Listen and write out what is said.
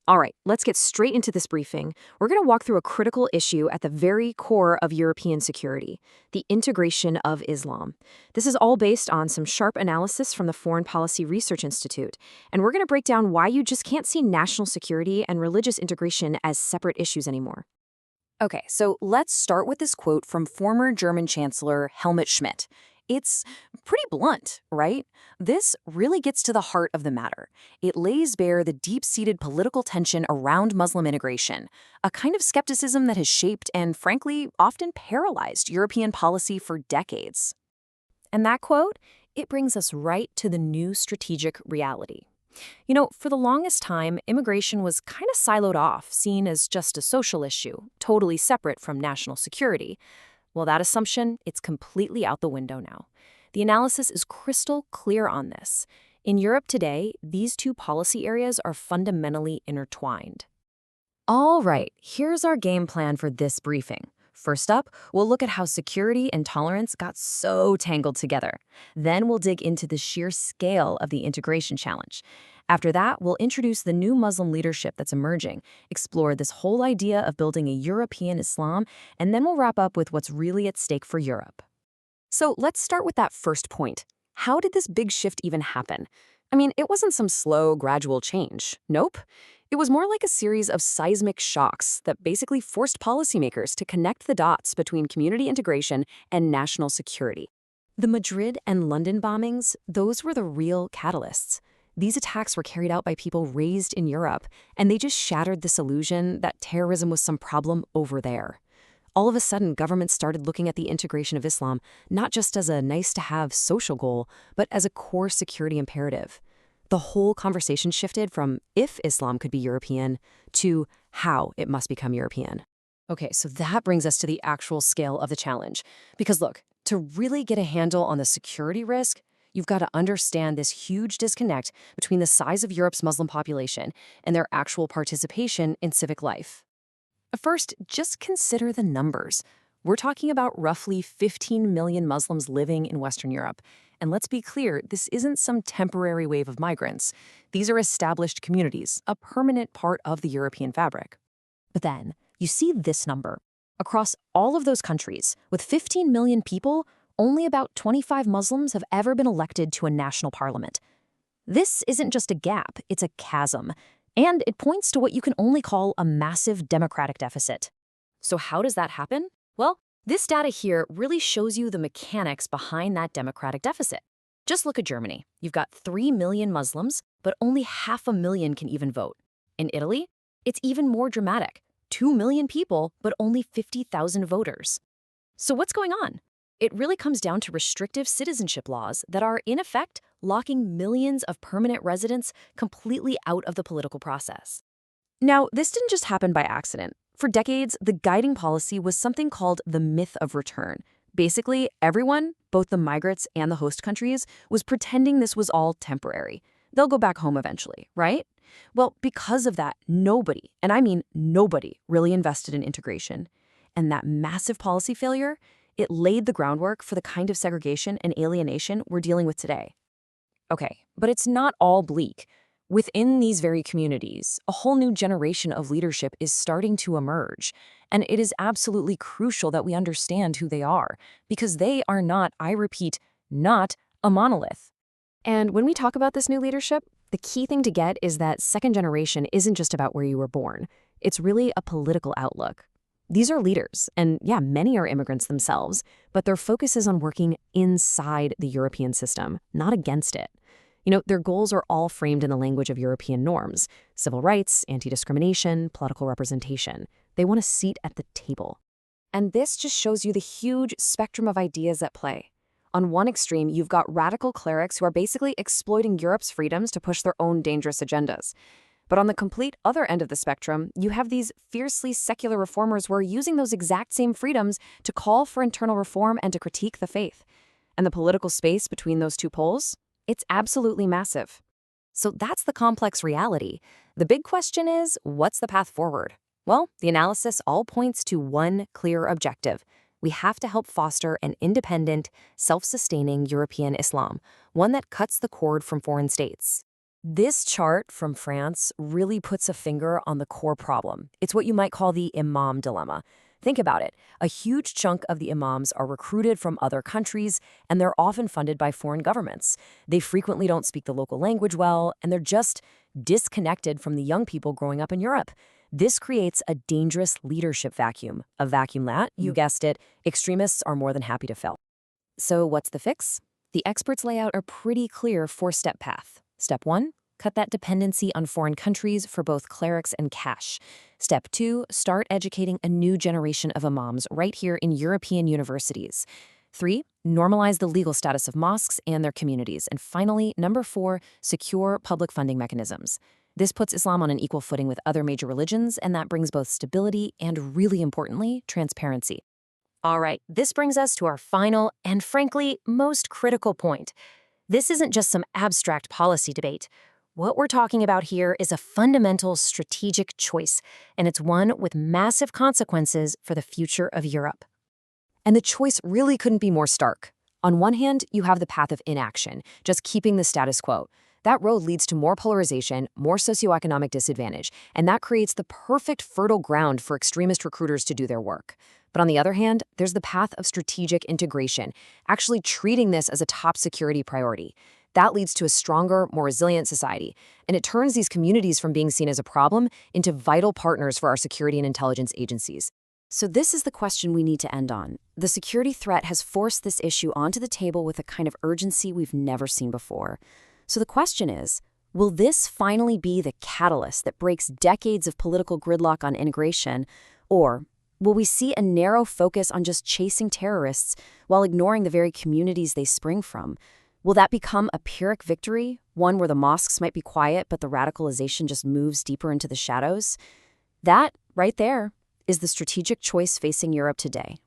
All right, let's get straight into this briefing. We're going to walk through a critical issue at the very core of European security, the integration of Islam. This is all based on some sharp analysis from the Foreign Policy Research Institute, and we're going to break down why you just can't see national security and religious integration as separate issues anymore. Okay, so let's start with this quote from former German Chancellor Helmut Schmidt. It's pretty blunt, right? This really gets to the heart of the matter. It lays bare the deep-seated political tension around Muslim integration, a kind of skepticism that has shaped and, frankly, often paralyzed European policy for decades. And that quote, it brings us right to the new strategic reality. For the longest time, immigration was kind of siloed off, seen as just a social issue, totally separate from national security. Well, that assumption, it's completely out the window now. The analysis is crystal clear on this. In Europe today, these two policy areas are fundamentally intertwined. All right, here's our game plan for this briefing. First up, we'll look at how security and tolerance got so tangled together. Then we'll dig into the sheer scale of the integration challenge. After that, we'll introduce the new Muslim leadership that's emerging, explore this whole idea of building a European Islam, and then we'll wrap up with what's really at stake for Europe. So let's start with that first point. How did this big shift even happen? I mean, it wasn't some slow, gradual change. Nope. It was more like a series of seismic shocks that basically forced policymakers to connect the dots between community integration and national security. The Madrid and London bombings, those were the real catalysts. These attacks were carried out by people raised in Europe, and they just shattered this illusion that terrorism was some problem over there. All of a sudden, governments started looking at the integration of Islam not just as a nice-to-have social goal, but as a core security imperative. The whole conversation shifted from if Islam could be European to how it must become European. Okay, so that brings us to the actual scale of the challenge. Because look, to really get a handle on the security risk, you've got to understand this huge disconnect between the size of Europe's Muslim population and their actual participation in civic life. First, just consider the numbers. We're talking about roughly 15 million Muslims living in Western Europe. And let's be clear, this isn't some temporary wave of migrants. These are established communities, a permanent part of the European fabric. But then, you see this number. Across all of those countries, with 15 million people, only about 25 Muslims have ever been elected to a national parliament. This isn't just a gap, it's a chasm. And it points to what you can only call a massive democratic deficit. So how does that happen? Well, this data here really shows you the mechanics behind that democratic deficit. Just look at Germany. You've got 3 million Muslims, but only 500,000 can even vote. In Italy, it's even more dramatic. 2 million people, but only 50,000 voters. So what's going on? It really comes down to restrictive citizenship laws that are, in effect, locking millions of permanent residents completely out of the political process. Now, this didn't just happen by accident. For decades, the guiding policy was something called the myth of return. Basically, everyone, both the migrants and the host countries, was pretending this was all temporary. They'll go back home eventually, right? Well, because of that, nobody, and I mean nobody, really invested in integration. And that massive policy failure, it laid the groundwork for the kind of segregation and alienation we're dealing with today. Okay, but it's not all bleak. Within these very communities, a whole new generation of leadership is starting to emerge, and it is absolutely crucial that we understand who they are, because they are not, I repeat, not a monolith. And when we talk about this new leadership, the key thing to get is that second generation isn't just about where you were born. It's really a political outlook. These are leaders, and yeah, many are immigrants themselves, but their focus is on working inside the European system, not against it. Their goals are all framed in the language of European norms: civil rights, anti-discrimination, political representation. They want a seat at the table. And this just shows you the huge spectrum of ideas at play. On one extreme, you've got radical clerics who are basically exploiting Europe's freedoms to push their own dangerous agendas. But on the complete other end of the spectrum, you have these fiercely secular reformers who are using those exact same freedoms to call for internal reform and to critique the faith. And the political space between those two poles? It's absolutely massive. So that's the complex reality. The big question is, what's the path forward? Well, the analysis all points to one clear objective. We have to help foster an independent, self-sustaining European Islam, one that cuts the cord from foreign states. This chart from France really puts a finger on the core problem. It's what you might call the Imam dilemma. Think about it. A huge chunk of the imams are recruited from other countries, and they're often funded by foreign governments. They frequently don't speak the local language well, and they're just disconnected from the young people growing up in Europe. This creates a dangerous leadership vacuum, a vacuum that, you guessed it, extremists are more than happy to fill. So what's the fix? The experts lay out a pretty clear four-step path. Step 1, cut that dependency on foreign countries for both clerics and cash. Step 2, start educating a new generation of imams right here in European universities. 3, normalize the legal status of mosques and their communities. And finally, number 4, secure public funding mechanisms. This puts Islam on an equal footing with other major religions, and that brings both stability and, really importantly, transparency. All right, this brings us to our final and, frankly, most critical point. This isn't just some abstract policy debate. What we're talking about here is a fundamental strategic choice, and it's one with massive consequences for the future of Europe. And the choice really couldn't be more stark. On one hand, you have the path of inaction, just keeping the status quo. That road leads to more polarization, more socioeconomic disadvantage, and that creates the perfect fertile ground for extremist recruiters to do their work. But on the other hand, there's the path of strategic integration, actually treating this as a top security priority. That leads to a stronger, more resilient society, and it turns these communities from being seen as a problem into vital partners for our security and intelligence agencies. So this is the question we need to end on. The security threat has forced this issue onto the table with a kind of urgency we've never seen before. So the question is, will this finally be the catalyst that breaks decades of political gridlock on integration, or will we see a narrow focus on just chasing terrorists while ignoring the very communities they spring from? Will that become a Pyrrhic victory, one where the mosques might be quiet but the radicalization just moves deeper into the shadows? That, right there, is the strategic choice facing Europe today.